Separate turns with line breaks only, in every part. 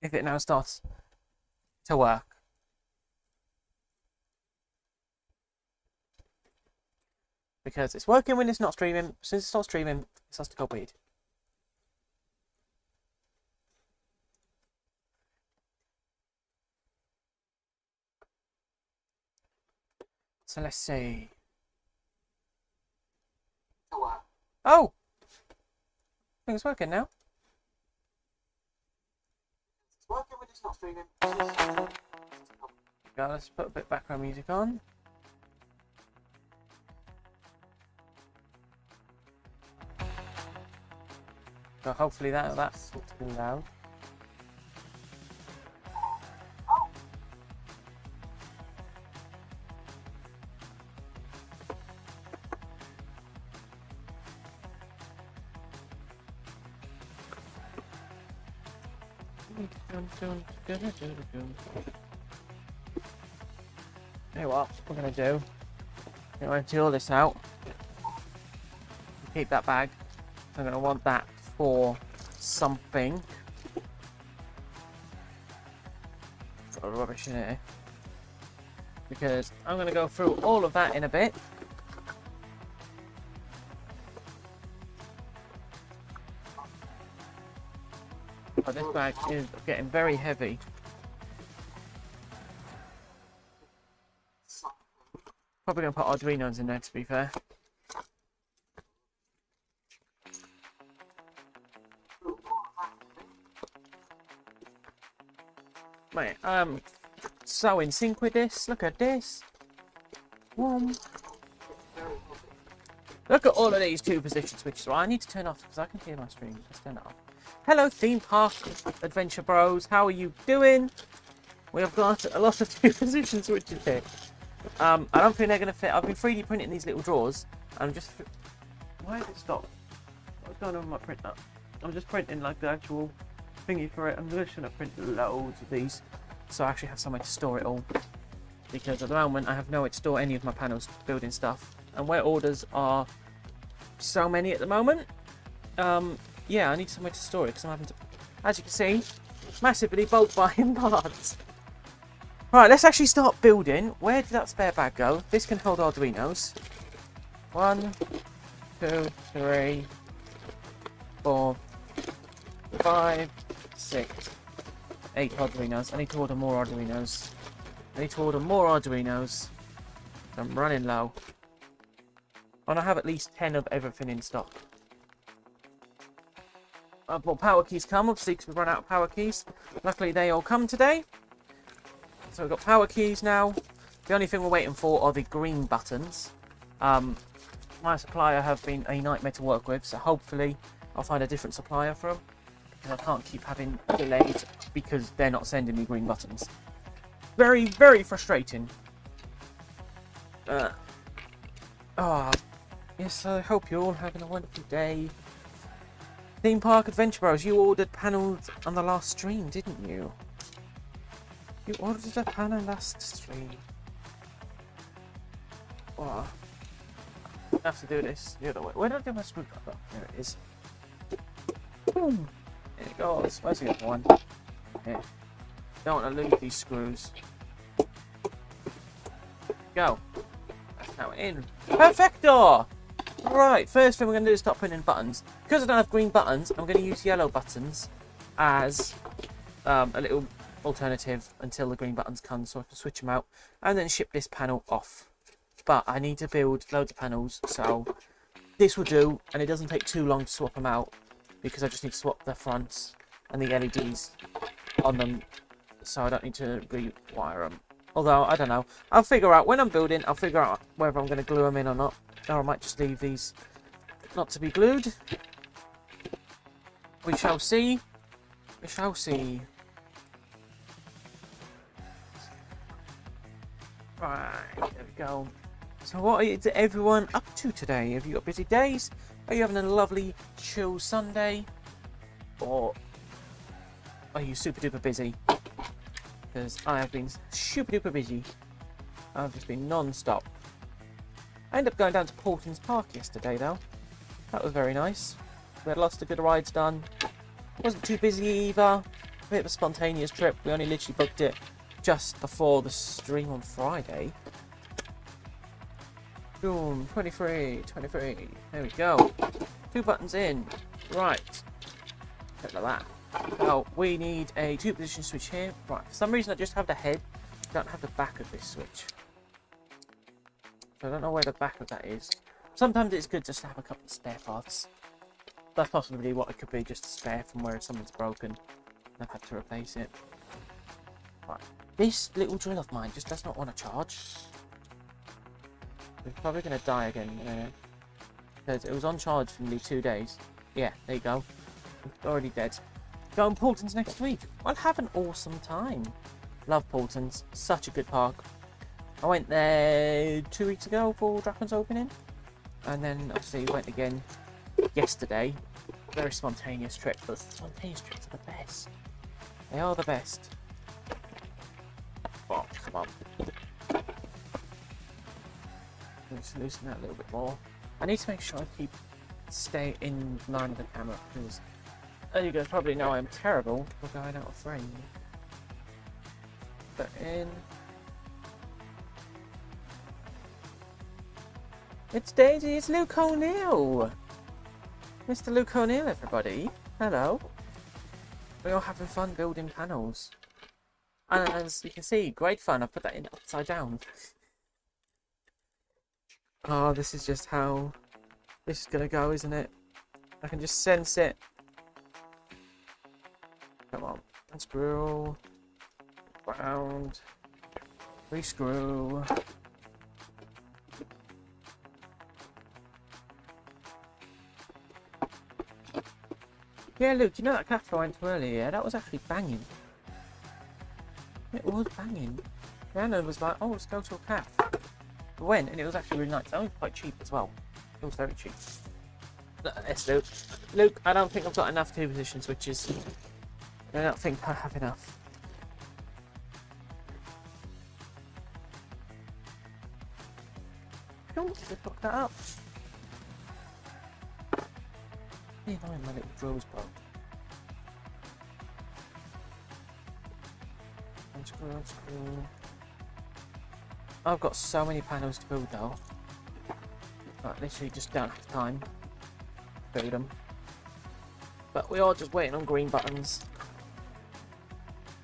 if it now starts to work. Because it's working when it's not streaming. Since it's not streaming, it starts to go weird. So let's see. Oh! I think it's working now. It's working when it's not streaming. Let's put a bit of background music on. So hopefully that's not too loud. Hey, what we're gonna do? I'm gonna till this out. Keep that bag. I'm gonna want that for something. Got a rubbish in here. Because I'm gonna go through all of that in a bit. Oh, this bag is getting very heavy. Probably gonna put Arduinos in there, to be fair. Mate, so in sync with this. Look at this. Look at all of these 2-position switches. Well, I need to turn off because I can hear my stream. Let's turn it off. Hello, Theme Park Adventure Bros. How are you doing? We have got a lot of 2-position switches here. I don't think they're going to fit. I've been 3D printing these little drawers. I'm just... Why did it stop? What's going on with my printer? I'm just printing like the actual thingy for it. I'm just going to print loads of these so I actually have somewhere to store it all. Because at the moment I have nowhere to store any of my panels building stuff. And where orders are so many at the moment, yeah, I need somewhere to store it because I'm having to, as you can see, massively bulk buying parts. Right, let's actually start building. Where did that spare bag go? This can hold Arduinos. 1, 2, 3, 4, 5, 6, 8 Arduinos. I need to order more Arduinos. I need to order more Arduinos. I'm running low. And I have at least 10 of everything in stock. I bought power keys come, obviously, because we've run out of power keys. Luckily, they all come today. So we've got power keys now. The only thing we're waiting for are the green buttons. My supplier have been a nightmare to work with, so hopefully I'll find a different supplier for them. Because I can't keep having delays because they're not sending me green buttons. Very, very frustrating. Yes, I hope you're all having a wonderful day. Theme Park Adventure Bros, you ordered panels on the last stream, didn't you? You ordered a panel last stream. Oh, I have to do this the other way. Where did I do my screwdriver? There it is. Boom. There it goes. Where's the other one? Here. Don't want to lose these screws. Go. That's now in. Perfecto! Right, first thing we're going to do is start putting in buttons. Because I don't have green buttons, I'm going to use yellow buttons as a little alternative until the green buttons come, so I can switch them out and then ship this panel off. But I need to build loads of panels, so this will do, and it doesn't take too long to swap them out because I just need to swap the fronts and the LEDs on them, so I don't need to rewire them. Although, I don't know. I'll figure out, when I'm building, I'll figure out whether I'm going to glue them in or not. Or I might just leave these not to be glued. We shall see. We shall see. Right, there we go. So what is everyone up to today? Have you got busy days? Are you having a lovely chill Sunday? Or are you super duper busy? Because I have been super duper busy. I've just been non-stop. I ended up going down to Portings Park yesterday though. That was very nice. We had lots of good rides done. Wasn't too busy either. bit of a spontaneous trip. We only literally booked it just before the stream on Friday. Boom, 23. There we go. 2 buttons in. Right. Look at that. Now, we need a 2-position switch here. Right, for some reason I just have the head. I don't have the back of this switch. So I don't know where the back of that is. Sometimes it's good just to have a couple of spare parts. That's possibly what it could be, just a spare from where someone's broken. And I've had to replace it. Right. This little drill of mine just does not want to charge. We're probably going to die again. Because it was on charge for nearly 2 days. Yeah, there you go. It's already dead. Going Paultons next week. I'll have an awesome time. Love Paultons. Such a good park. I went there 2 weeks ago for Dragon's opening. And then obviously went again yesterday. Very spontaneous trip. But spontaneous trips are the best. They are the best. Oh, come on. Let's loosen that a little bit more. I need to make sure I stay in line with the camera because, as you guys probably know, I'm terrible for going out of frame. But in. It's Daisy, it's Luke O'Neill! Mr. Luke O'Neill, everybody. Hello. We're all having fun building panels. And as you can see, great fun. I put that in upside down. Oh, this is just how this is gonna go, isn't it? I can just sense it. Come on. Unscrew. Round. Rescrew. Yeah, Luke, you know that cafe I went to earlier? Yeah, that was actually banging. It was banging. Rhiannon was like, oh, let's go to a cafe. We went, and it was actually really nice. It was quite cheap as well. It was very cheap. Yes, Luke. Luke, I don't think I've got enough 2-position switches. I don't think I have enough. Don't fuck that up. Yeah, no, my little drills broke. Unscrew. I've got so many panels to build though. I literally just don't have time to build them. But we are just waiting on green buttons.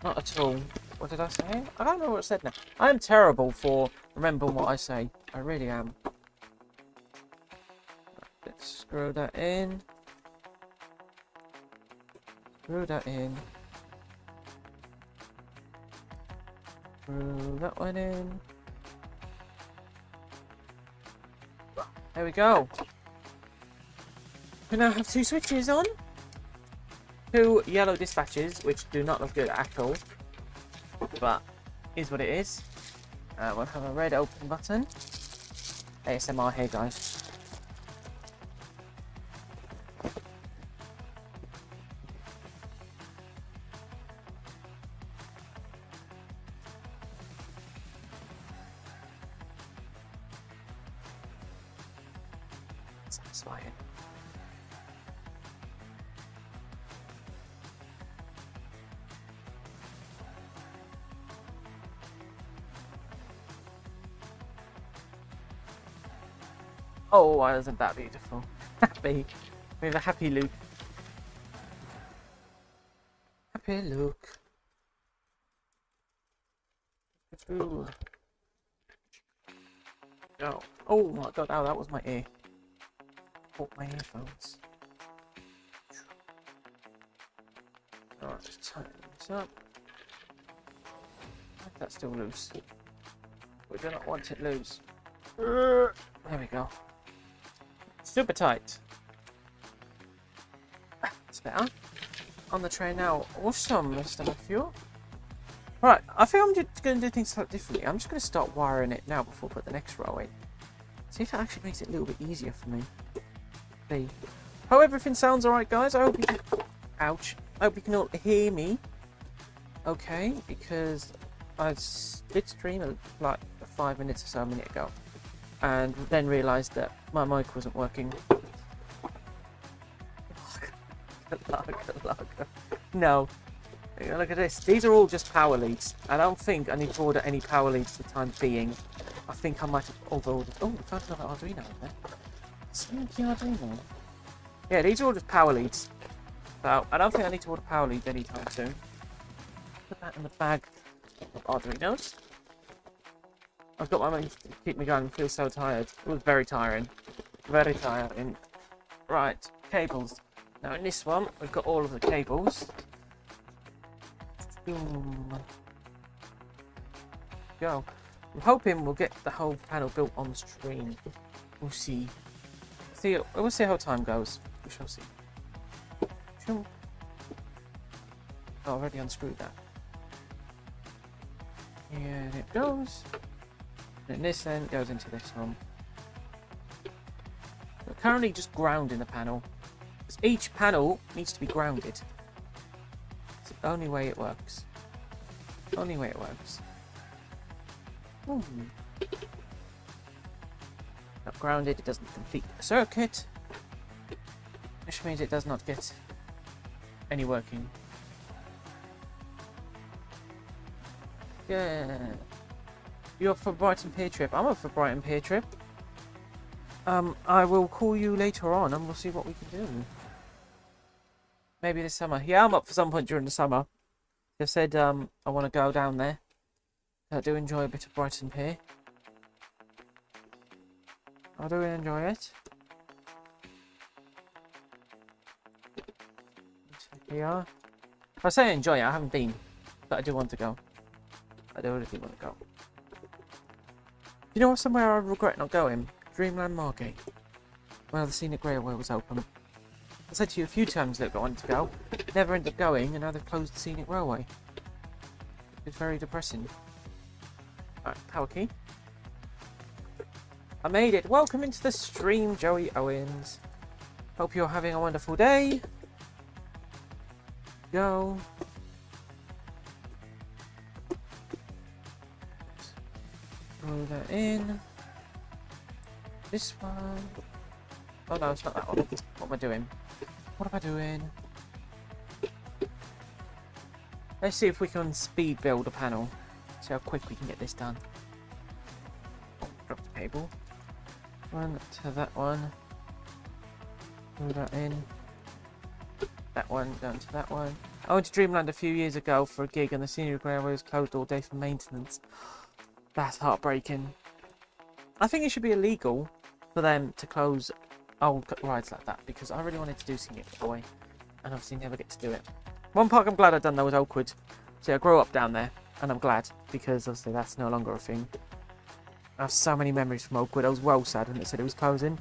Not at all. What did I say? I don't know what I said now. I am terrible for remembering what I say. I really am. Let's screw that in. Screw that in. Screw that one in. There we go. We now have 2 switches on. 2 yellow dispatches, which do not look good at all. But is what it is. We'll have a red open button. ASMR here, guys. Satisfying. Oh, why isn't that beautiful? Happy. We have a happy Luke. Happy Luke. Ooh. Oh. Oh my god, oh, that was my ear. Caught my earphones. Alright, let's tighten this up. That's still loose. We do not want it loose. There we go. Super tight. It's better. On the tray now. Awesome, Mr. Fuel. Right, I think I'm just going to do things slightly differently. I'm just going to start wiring it now before I put the next row in. See if that actually makes it a little bit easier for me. See. Hope everything sounds alright, guys. I hope you can... Ouch. I hope you can all hear me. Okay, because I did stream like 5 minutes or so a minute ago. And then realised that my mic wasn't working. No. Look at this. These are all just power leads. I don't think I need to order any power leads for the time being. I think I might have ordered... Oh, we found another Arduino in there. Sneaky Arduino. Yeah, these are all just power leads. So, I don't think I need to order power leads anytime soon. Put that in the bag of Arduinos. I've got my money to keep me going. I feel so tired. It was very tiring. Very tiring. Right, cables. Now in this one, we've got all of the cables. Boom. Go. I'm hoping we'll get the whole panel built on stream. We'll see. We'll see how time goes. We shall see. Oh, I already unscrewed that. And it goes. And this then goes into this one. We're currently just grounding the panel. Because each panel needs to be grounded. It's the only way it works. Only way it works. Ooh. Not grounded, it doesn't complete the circuit. Which means it does not get any working. Yeah. You up for Brighton Pier trip? I'm up for Brighton Pier trip. I will call you later on and we'll see what we can do. Maybe this summer. Yeah, I'm up for some point during the summer. They've said I want to go down there. I do enjoy a bit of Brighton Pier. I do enjoy it. Here. I say I enjoy it, I haven't been. But I do want to go. I do really want to go. You know somewhere I regret not going? Dreamland Margate. Well, the Scenic Railway was open. I said to you a few times that I wanted to go. Never ended up going, and now they've closed the Scenic Railway. It's very depressing. Alright, power key. I made it. Welcome into the stream, Joey Owens. Hope you're having a wonderful day. Go. Throw that in. This one. Oh no, it's not that one. What am I doing? What am I doing? Let's see if we can speed build a panel. See how quick we can get this done. Oh, drop the cable. One to that one. Throw that in. That one down to that one. I went to Dreamland a few years ago for a gig and the Scenic Railway was closed all day for maintenance. That's heartbreaking. I think it should be illegal for them to close old rides like that because I really wanted to do Scenic Railway and obviously never get to do it. One park I'm glad I've done though was Oakwood. See, I grew up down there and I'm glad because obviously that's no longer a thing. I have so many memories from Oakwood. I was well sad when it said it was closing.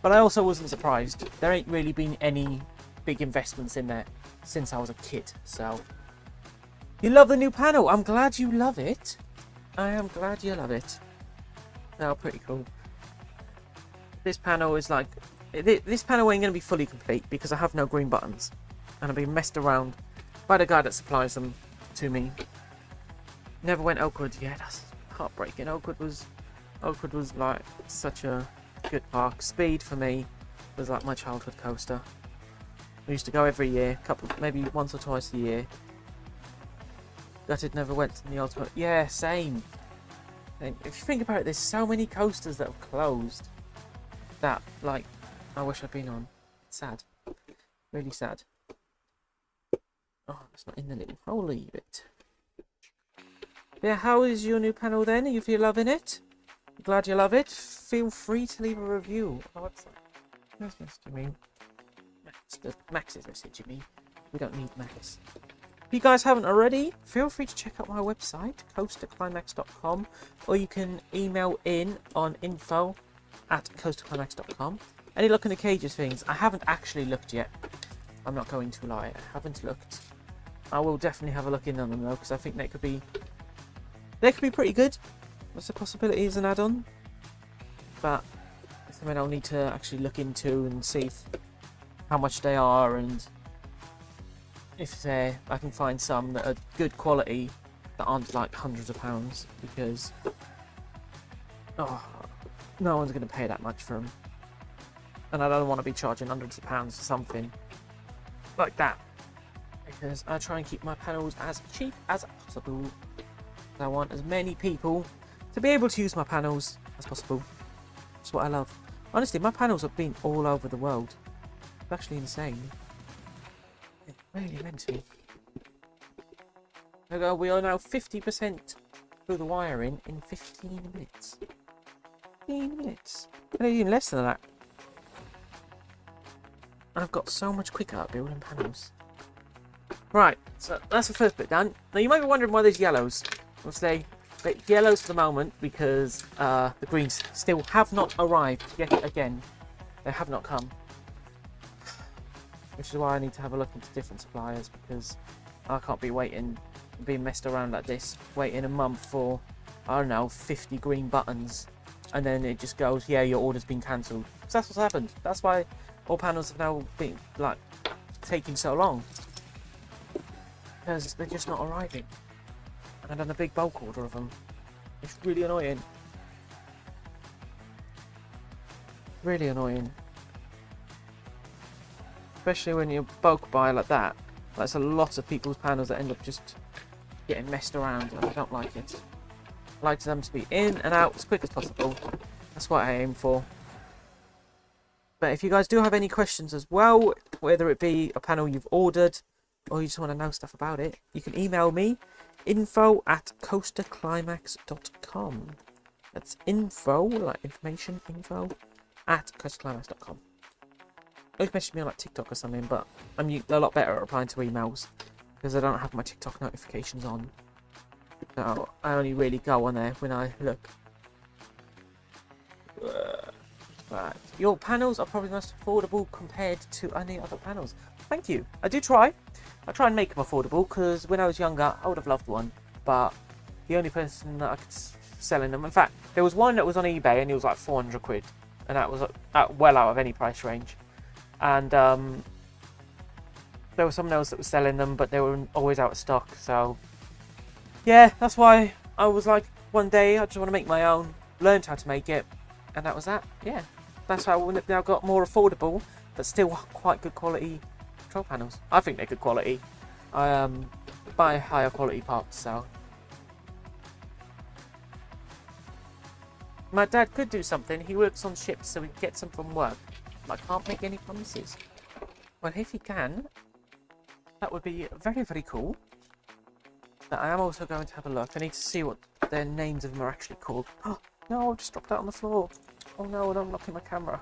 But I also wasn't surprised. There ain't really been any big investments in there since I was a kid, so... You love the new panel! I'm glad you love it! I am glad you love it. Oh, pretty cool. This panel is like... This panel ain't going to be fully complete because I have no green buttons. And I've been messed around by the guy that supplies them to me. Never went Oakwood. Yeah, that's heartbreaking. Oakwood was like such a good park. Speed for me was like my childhood coaster. We used to go every year, maybe once or twice a year. Gutted never went to the Ultimate. Yeah, same. And if you think about it, there's so many coasters that have closed that, like, I wish I'd been on. It's sad. Really sad. Oh, it's not in the link. I'll leave it. Yeah, how is your new panel then? If you're loving it? Glad you love it? Feel free to leave a review on our website. Where's Mr. Mean? Max is messaging me. We don't need Max. If you guys haven't already, feel free to check out my website, coasterclimax.com, or you can email in on info@coasterclimax.com. Any luck in the cages things? I haven't actually looked yet. I'm not going to lie. I haven't looked. I will definitely have a look in on them though, because I think they could be pretty good. There's a possibility as an add-on, but it's something I'll need to actually look into and see how much they are, and if I can find some that are good quality that aren't like hundreds of pounds, because no one's going to pay that much for them, and I don't want to be charging hundreds of pounds for something like that. because I try and keep my panels as cheap as possible. I want as many people to be able to use my panels as possible. That's what I love. Honestly, my panels have been all over the world. It's actually insane. It's really mental. There we go. We are now 50% through the wiring in 15 minutes. 15 minutes. Maybe even less than that. And I've got so much quicker at building panels. Right, so that's the first bit done. Now you might be wondering why there's yellows. I'll say yellows for the moment because the greens still have not arrived yet again. They have not come. Which is why I need to have a look into different suppliers, because I can't be waiting, being messed around like this, waiting a month for, I don't know, 50 green buttons. And then it just goes, yeah, your order's been cancelled. So that's what's happened. That's why all panels have now been, like, taking so long. Because they're just not arriving. And I've done a big bulk order of them. It's really annoying. Really annoying. Especially when you bulk buy like that. That's a lot of people's panels that end up just getting messed around, and I don't like it. I like them to be in and out as quick as possible. That's what I aim for. But if you guys do have any questions as well, whether it be a panel you've ordered or you just want to know stuff about it, you can email me, info@coasterclimax.com. That's info, like information, info at coasterclimax.com. You can message me on like TikTok or something, but I'm a lot better at replying to emails because I don't have my TikTok notifications on. So I only really go on there when I look. But your panels are probably most affordable compared to any other panels. Thank you. I do try. I try and make them affordable because when I was younger, I would have loved one. But the only person that I could sell them, in fact, there was one that was on eBay and it was like 400 quid. And that was well out of any price range. And there was someone else that was selling them, but they were always out of stock. So yeah, that's why I was like, one day I just want to make my own. Learned how to make it, and that was that. Yeah, that's how I've now got more affordable, but still quite good quality control panels. I think they're good quality. I buy higher quality parts, so. My dad could do something. He works on ships, so he gets them from work. I can't make any promises. Well, if he can, that would be very, very cool. But I am also going to have a look. I need to see what their names of them are actually called. Oh, no, I've just dropped that on the floor. Oh no, I'm knocking my camera.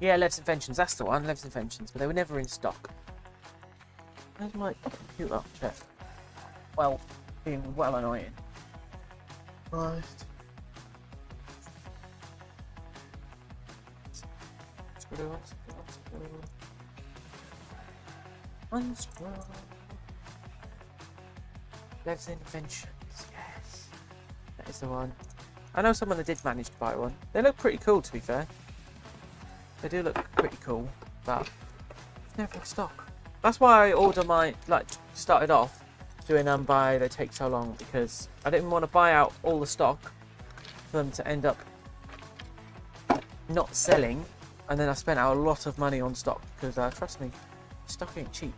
Yeah, Lev's Inventions, that's the one, Lev's Inventions. But they were never in stock. Where's my computer? Check. Well, being well annoying. Right. Unscroll. Lev's Inventions, yes. That is the one. I know someone that did manage to buy one. They look pretty cool, to be fair. They do look pretty cool, but it's never in stock. That's why I order my, started off doing them by they take so long, because I didn't want to buy out all the stock for them to end up not selling. And then I spent out a lot of money on stock because, trust me, stock ain't cheap.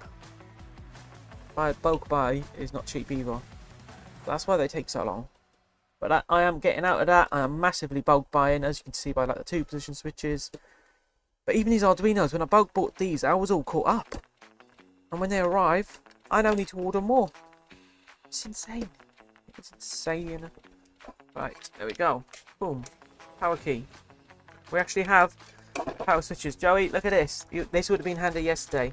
Bulk buy is not cheap either. That's why they take so long. But I am getting out of that. I am massively bulk buying, as you can see by the 2 position switches. But even these Arduinos, when I bulk bought these, I was all caught up. And when they arrive, I now need to order more. It's insane. It's insane. Right, there we go. Boom. Power key. We actually have power switches. Joey, look at this. This would have been handy yesterday.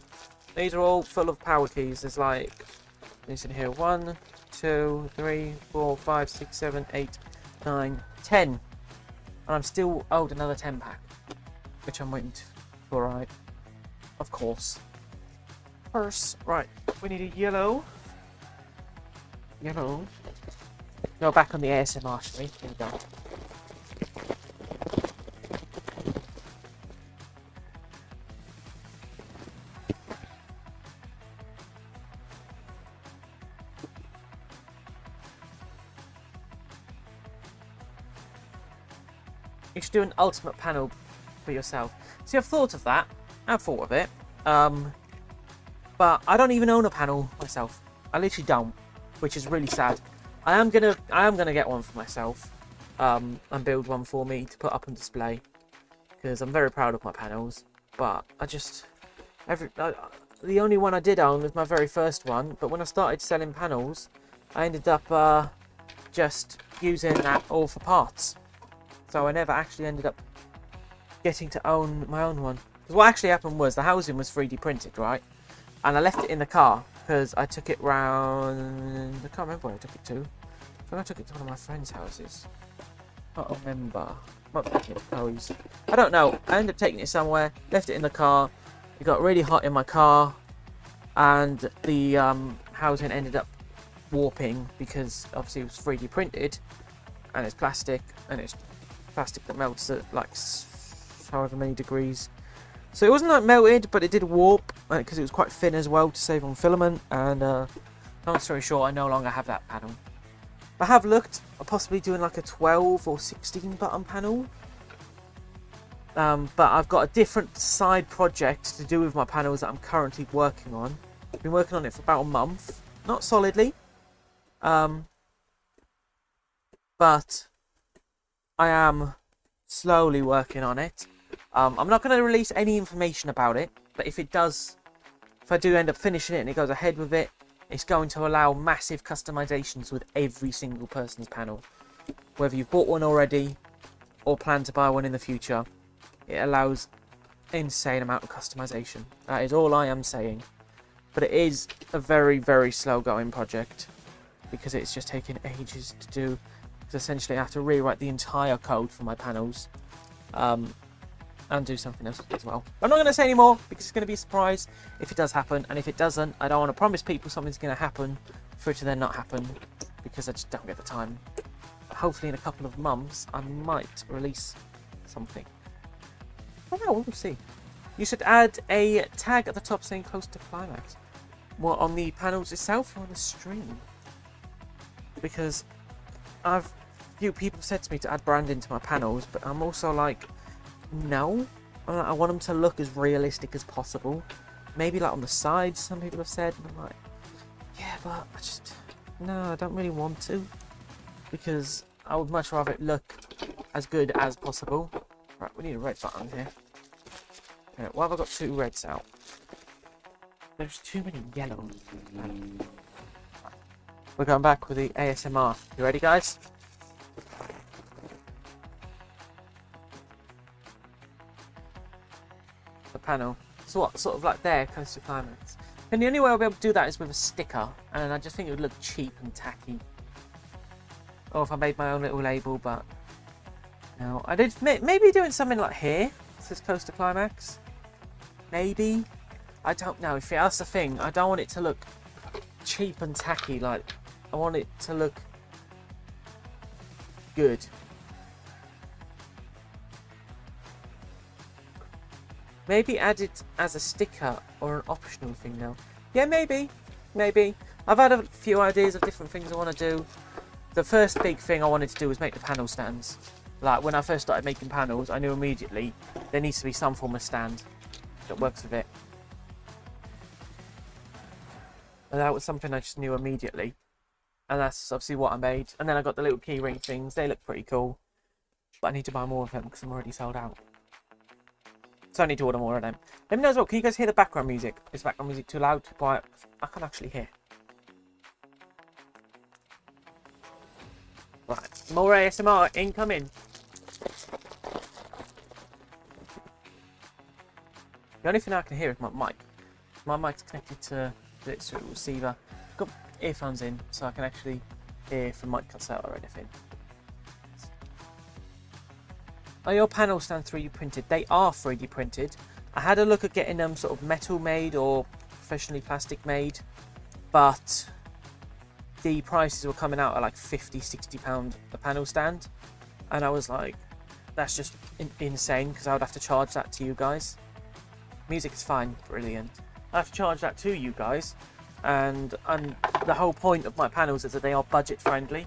These are all full of power keys. There's like, these in here. 1, 2, 3, 4, 5, 6, 7, 8, 9, 10. And I'm still owed another 10 pack. Which I'm waiting to arrive. Of course. First, right. We need a yellow. Yellow. Go back on the ASMR stream. Here we go. You should do an ultimate panel for yourself. See, I've thought of that, have thought of it. But I don't even own a panel myself. I literally don't, which is really sad. I am gonna get one for myself, and build one for me to put up on display, because I'm very proud of my panels. But the only one I did own was my very first one. But when I started selling panels, I ended up just using that all for parts. So I never actually ended up getting to own my own one. Because what actually happened was the housing was 3D printed, right? And I left it in the car because I took it round. I can't remember where I took it to. I think I took it to one of my friend's houses. I can't remember. Might be taking it to Chloe's. I don't know. I ended up taking it somewhere, left it in the car. It got really hot in my car, and the housing ended up warping because obviously it was 3D printed, and it's plastic, that melts at like however many degrees. So it wasn't like melted, but it did warp because it was quite thin as well to save on filament. And long story short, I no longer have that panel. I have looked at possibly doing like a 12 or 16 button panel. But I've got a different side project to do with my panels that I'm currently working on. I've been working on it for about a month. Not solidly. But I am slowly working on it. I'm not going to release any information about it, but if I do end up finishing it and it goes ahead with it, it's going to allow massive customizations with every single person's panel. Whether you've bought one already or plan to buy one in the future, it allows insane amount of customization. That is all I am saying. But it is a very, very slow going project because it's just taking ages to do. Because essentially I have to rewrite the entire code for my panels. And do something else as well. I'm not going to say any more because it's going to be a surprise if it does happen. And if it doesn't, I don't want to promise people something's going to happen for it to then not happen because I just don't get the time. But hopefully in a couple of months, I might release something. I don't know, we'll see. You should add a tag at the top saying close to climax. More on the panels itself or on the stream? Because few people have said to me to add branding to my panels, but I'm also like, no, I want them to look as realistic as possible. Maybe like on the sides, some people have said. And I'm like, yeah, but no, I don't really want to. Because I would much rather it look as good as possible. Right, we need a red button here. Okay, why have I got 2 reds out? There's too many yellows. We're going back with the ASMR. You ready, guys? Panel. So what, sort of like there, close to climax. And the only way I'll be able to do that is with a sticker, and I just think it would look cheap and tacky. Or if I made my own little label, but no, I did maybe doing something like here. It says close to climax. Maybe. I don't know. If that's the thing, I don't want it to look cheap and tacky. Like I want it to look good. Maybe add it as a sticker or an optional thing now. Yeah, maybe. I've had a few ideas of different things I want to do. The first big thing I wanted to do was make the panel stands. Like when I first started making panels, I knew immediately there needs to be some form of stand that works with it. And that was something I just knew immediately. And that's obviously what I made. And then I got the little keyring things. They look pretty cool. But I need to buy more of them because I'm already sold out. So I need to order more of them. Let me know as well, can you guys hear the background music? Is background music too loud, too quiet? I can't actually hear. Right, more ASMR incoming. The only thing I can hear is my mic. My mic's connected to the receiver. I've got earphones in, so I can actually hear if the mic cuts out or anything. Are your panel stands 3D printed? They are 3D printed. I had a look at getting them sort of metal made or professionally plastic made, but the prices were coming out at like £50–60 a panel stand, and I was like, that's just insane because I would have to charge that to you guys. Music is fine, brilliant. I have to charge that to you guys, and the whole point of my panels is that they are budget friendly.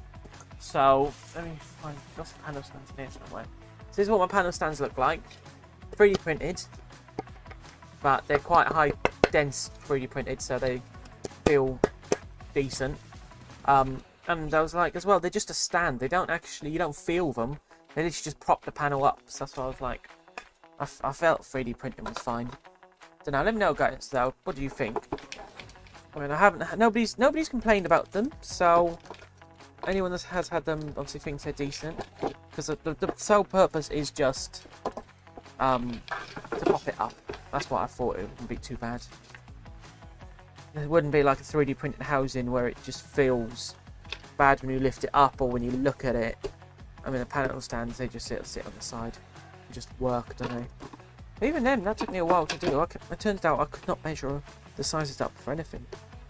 So let me find lots of panel stands here somewhere. So this is what my panel stands look like. 3D printed. but they're quite high dense 3D printed, so they feel decent. And I was like, as well, they're just a stand. They don't actually, you don't feel them. They literally just prop the panel up. So that's why I was like, I felt 3D printing was fine. So now, let me know, guys, though, what do you think? I mean, nobody's complained about them, so anyone that has had them obviously thinks they're decent. Because the sole purpose is just to pop it up. That's what I thought. It wouldn't be too bad. It wouldn't be like a 3D printed housing where it just feels bad when you lift it up or when you look at it. I mean, the panel stands, they just sit on the side and just work, don't they? But even then, that took me a while to do. It turns out I could not measure the sizes up for anything.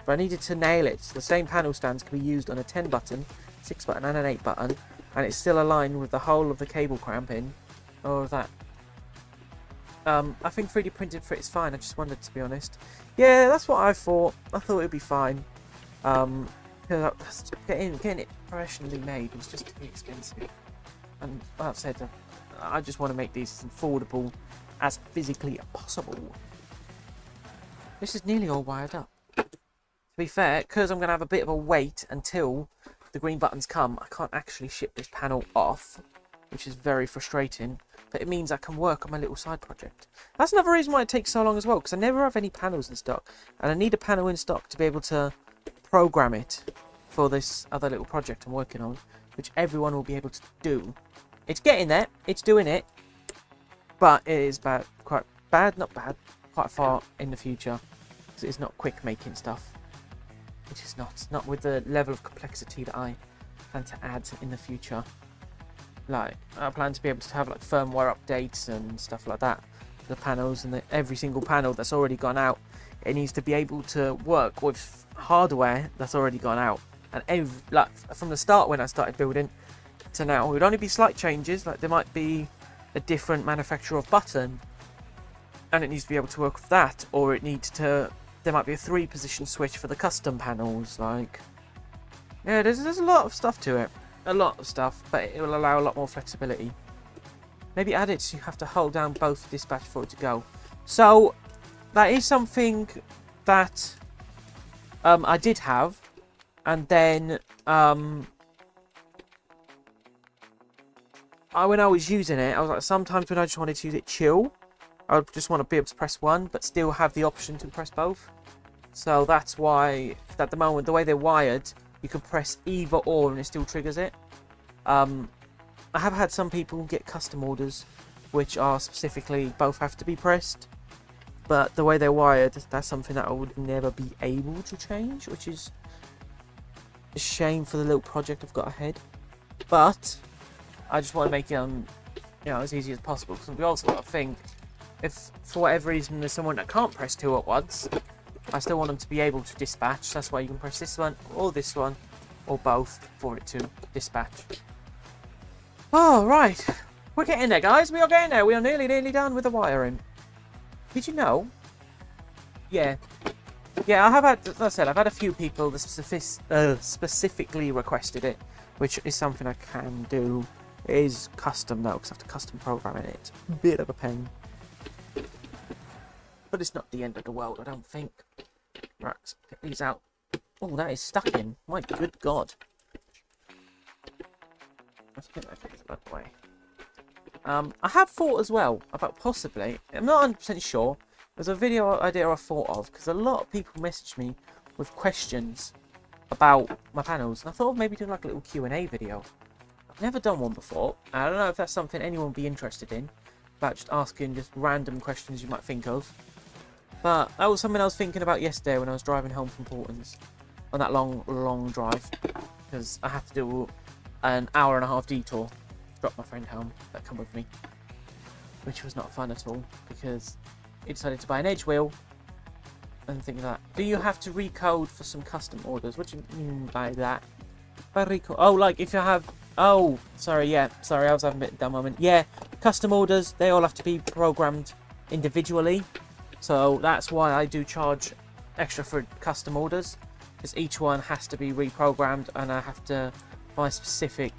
But I needed to nail it. So the same panel stands can be used on a 10 button, 6 button and an 8 button. And it's still aligned with the whole of the cable cramping. All of that. I think 3D printed for it is fine. I just wondered, to be honest. Yeah, that's what I thought. I thought it would be fine. Getting it professionally made was just too expensive. And like I've said, I just want to make these as affordable as physically possible. This is nearly all wired up. To be fair, because I'm going to have a bit of a wait until the green buttons come, I can't actually ship this panel off, which is very frustrating. But it means I can work on my little side project. That's another reason why it takes so long as well, because I never have any panels in stock. And I need a panel in stock to be able to program it for this other little project I'm working on, which everyone will be able to do. It's getting there, it's doing it, but it is quite far in the future, because it's not quick making stuff. It is not with the level of complexity that I plan to add in the future. Like, I plan to be able to have like firmware updates and stuff like that for the panels, and every single panel that's already gone out, it needs to be able to work with hardware that's already gone out. And from the start when I started building to now, it would only be slight changes. Like, there might be a different manufacturer of button, and it needs to be able to work with that, or there might be a 3-position switch for the custom panels. Like, yeah, there's a lot of stuff to it. A lot of stuff, but it will allow a lot more flexibility. Maybe add it so you have to hold down both dispatch for it to go. So that is something that I did have, and then when I was using it, I was like, sometimes when I just wanted to use it chill, I would just want to be able to press one, but still have the option to press both. So that's why at the moment, the way they're wired, you can press either or and it still triggers it. I have had some people get custom orders which are specifically both have to be pressed, but the way they're wired, that's something that I would never be able to change, which is a shame for the little project I've got ahead. But I just want to make it as easy as possible, because we also got to think, if for whatever reason there's someone that can't press 2 at once, I still want them to be able to dispatch. That's why you can press this one or this one or both for it to dispatch. Oh, right. We're getting there, guys. We are getting there. We are nearly done with the wiring. Did you know? Yeah. Yeah, I have had, as I said, I've had a few people that specifically requested it, which is something I can do. It is custom though, because I have to custom program in it. Bit of a pain. But it's not the end of the world, I don't think. Right, let's get these out. Oh, that is stuck in. My good God. Let's get that out of the way. I have thought as well about possibly, I'm not 100% sure, there's a video idea I thought of, because a lot of people messaged me with questions about my panels, and I thought of maybe doing like a little Q&A video. I've never done one before. I don't know if that's something anyone would be interested in, about just asking just random questions you might think of. But that was something I was thinking about yesterday when I was driving home from Portons on that long drive, because I had to do an hour-and-a-half detour to drop my friend home that come with me, which was not fun at all, because he decided to buy an edge wheel and things like that. Do you have to recode for some custom orders? What do you mean by that? By recode? Oh, like if you have... Oh, sorry, yeah. Sorry, I was having a bit of a dumb moment. Yeah, custom orders, they all have to be programmed individually. So that's why I do charge extra for custom orders, because each one has to be reprogrammed, and I have to buy specific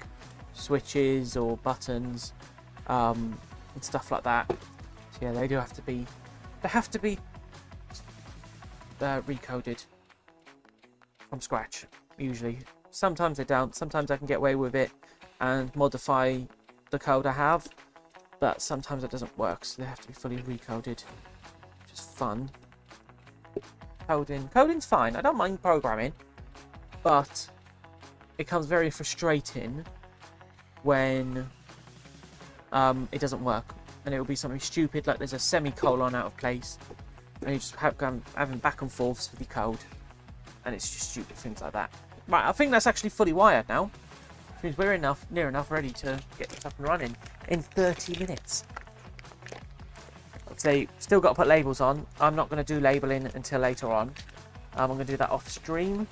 switches or buttons and stuff like that. So yeah, they do have to be they have to be recoded from scratch, usually. Sometimes they don't. Sometimes I can get away with it and modify the code I have, but sometimes it doesn't work, so they have to be fully recoded, which is fun. Coding's fine. I don't mind programming, but it becomes very frustrating when it doesn't work, and it will be something stupid like there's a semicolon out of place, and you just have having back and forths with the code, and it's just stupid things like that. Right, I think that's actually fully wired now, which means we're near enough ready to get this up and running in 30 minutes. I'd say still got to put labels on. I'm not going to do labeling until later on. I'm going to do that off stream.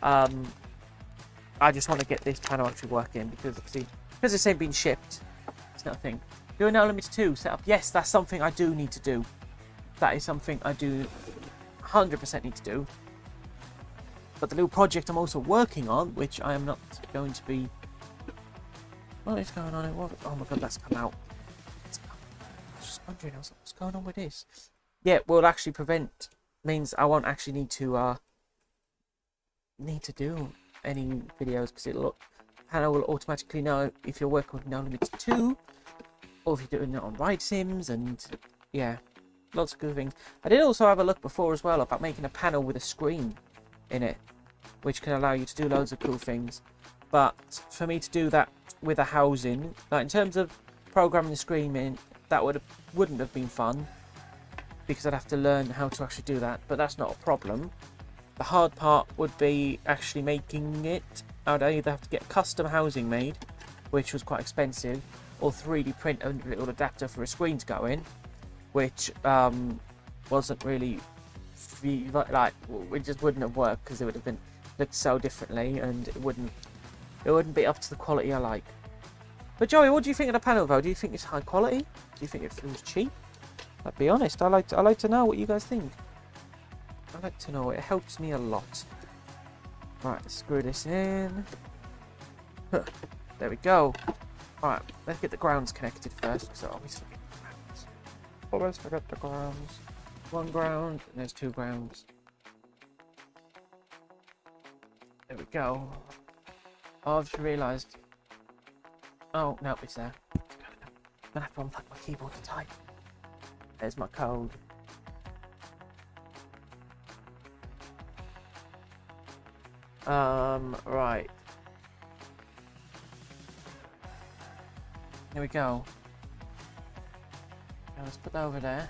I just want to get this panel actually working because obviously because it's ain't been shipped, it's nothing. Do an Unlimited 2 setup. Yes, that's something I do need to do. That is something I do 100% need to do. But the little project I'm also working on, which I am not going to be... What is going on? Oh my god, that's come out. I was just wondering what's going on with this. Yeah, will actually prevent... Means I won't actually need to do any videos because panel will automatically know if you're working with No Limits 2 or if you're doing it on Ride Sims, and yeah, lots of good things. I did also have a look before as well about making a panel with a screen in it, which can allow you to do loads of cool things. But for me to do that with a housing, like in terms of programming the screen in, that wouldn't have been fun because I'd have to learn how to actually do that, but that's not a problem. The hard part would be actually making it. I'd either have to get custom housing made, which was quite expensive, or 3D print a little adapter for a screen to go in, which wasn't really like, it just wouldn't have worked because it would have been looked so differently, and it wouldn't be up to the quality I like. But Joey, what do you think of the panel though? Do you think it's high quality? Do you think it feels cheap? I'll be honest, I like to know what you guys think. I like to know, it helps me a lot. Right, let's screw this in. Huh, there we go. Alright, let's get the grounds connected first, because I always forget the grounds. Always forget the grounds. One ground, and there's 2 grounds. There we go. Oh, I've just realised. Oh, no, it's there. I'm gonna have to unplug my keyboard to type. There's my code. Right. There we go. Now let's put that over there.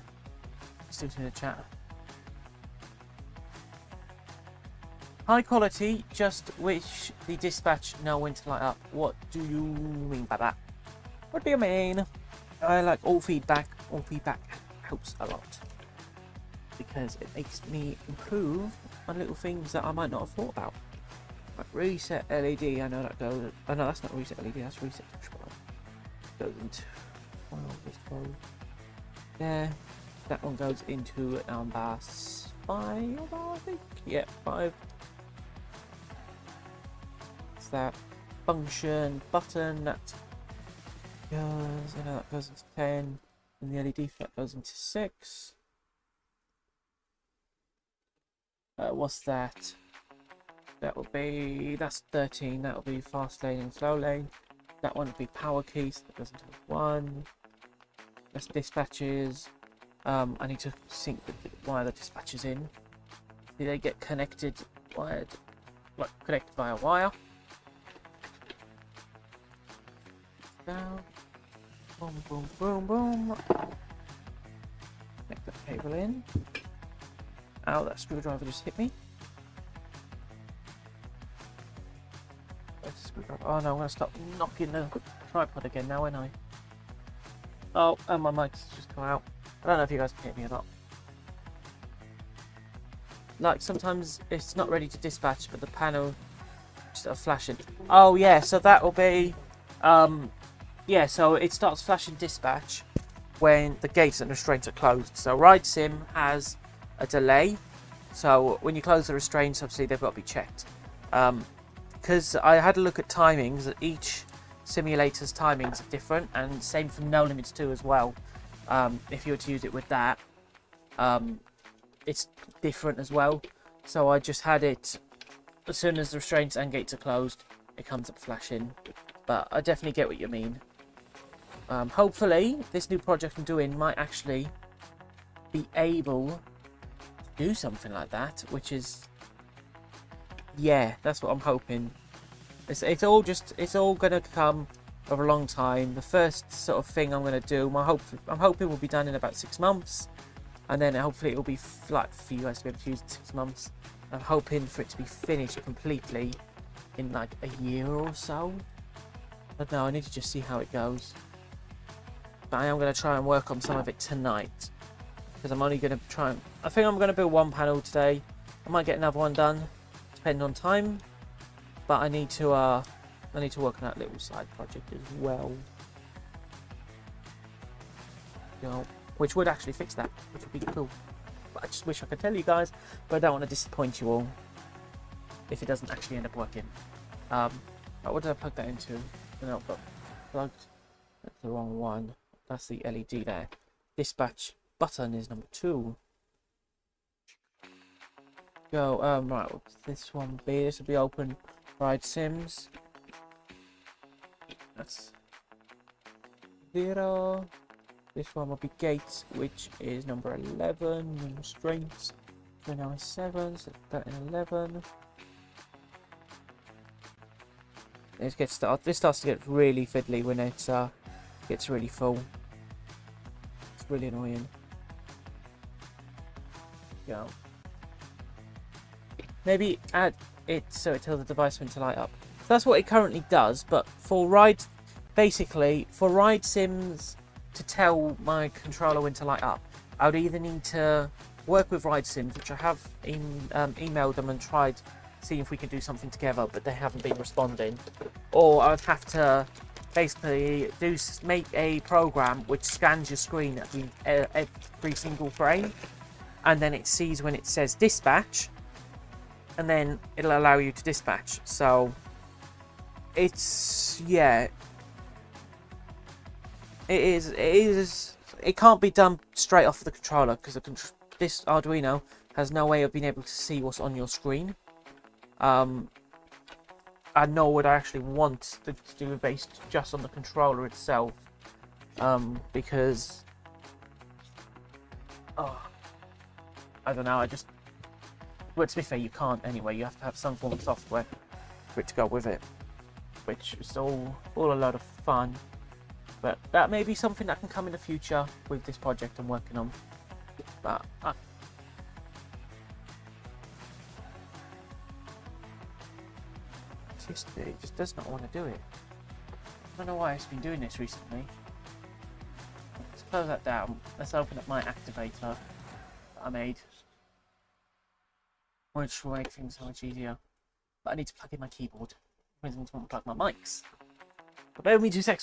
Let's do it in the chat. High quality, just wish the dispatch know when to light up. What do you mean by that? What do you mean? I like all feedback. All feedback helps a lot because it makes me improve on little things that I might not have thought about. Like reset LED, I know that goes. Oh no, that's not reset LED, that's reset dashboard. Goes into there. That one goes into number 5, I think. Yeah, 5. It's that function button that goes. I know that goes into 10, and the LED flat goes into 6. What's that? That will be, that's 13, that will be fast lane and slow lane. That one will be power keys, so that goes into 1. That's dispatches. I need to wire the dispatches in. Do they get connected, wired, like connected via wire? Down. Boom, boom, boom, boom. Connect the cable in. Ow, that screwdriver just hit me. Oh no, I'm going to stop knocking the tripod again now, ain't I? Oh, and my mic's just come out. I don't know if you guys can hear me or not. Like, sometimes it's not ready to dispatch, but the panel just flashing. Oh yeah, so that will be... yeah, so it starts flashing dispatch when the gates and restraints are closed. So Ride Sim has a delay. So when you close the restraints, obviously they've got to be checked. Because I had a look at timings, each simulator's timings are different, and same for No Limits 2 as well. If you were to use it with that, it's different as well. So I just had it as soon as the restraints and gates are closed, it comes up flashing. But I definitely get what you mean. Hopefully, this new project I'm doing might actually be able to do something like that, which is, yeah, that's what I'm hoping. It's all going to come over a long time. The first sort of thing I'm going to do, I'm hoping will be done in about 6 months, and then hopefully it will be flat for you guys to be able to use in 6 months. I'm hoping for it to be finished completely in like a year or so. But no, I need to just see how it goes. But I am going to try and work on some of it tonight, because I'm only going to try and... I think I'm going to build 1 panel today. I might get another one done, depending on time. But I need to work on that little side project as well. You know, which would actually fix that, which would be cool. But I just wish I could tell you guys, but I don't want to disappoint you all if it doesn't actually end up working. What did I plug that into? No, but plugged. That's the wrong one. That's the LED there. Dispatch button is number 2. Go. Right. What's this one be? This will be open. Ride Sims. That's 0. This one will be gates, which is number 11. Restraints. So now it's 7. So that in 11. This starts to get really fiddly when it gets really full. It's really annoying. Go. Maybe add it so it tells the device when to light up. So that's what it currently does, but for ride sims to tell my controller when to light up, I would either need to work with ride sims, which I have emailed them and tried seeing if we can do something together, but they haven't been responding, or I would have to basically make a program which scans your screen at every single frame, and then it sees when it says dispatch, and then it'll allow you to dispatch. So it's, yeah, it can't be done straight off the controller, because this Arduino has no way of being able to see what's on your screen. I know what I actually want to do based just on the controller itself, because I don't know, well, to be fair, you can't anyway. You have to have some form of software for it to go with it, which is all a lot of fun. But that may be something that can come in the future with this project I'm working on. But it just does not want to do it. I don't know why it's been doing this recently. Let's close that down. Let's open up my activator that I made, which will make things so much easier. But I need to plug in my keyboard. I want to plug my mics. But bear with me 2 seconds.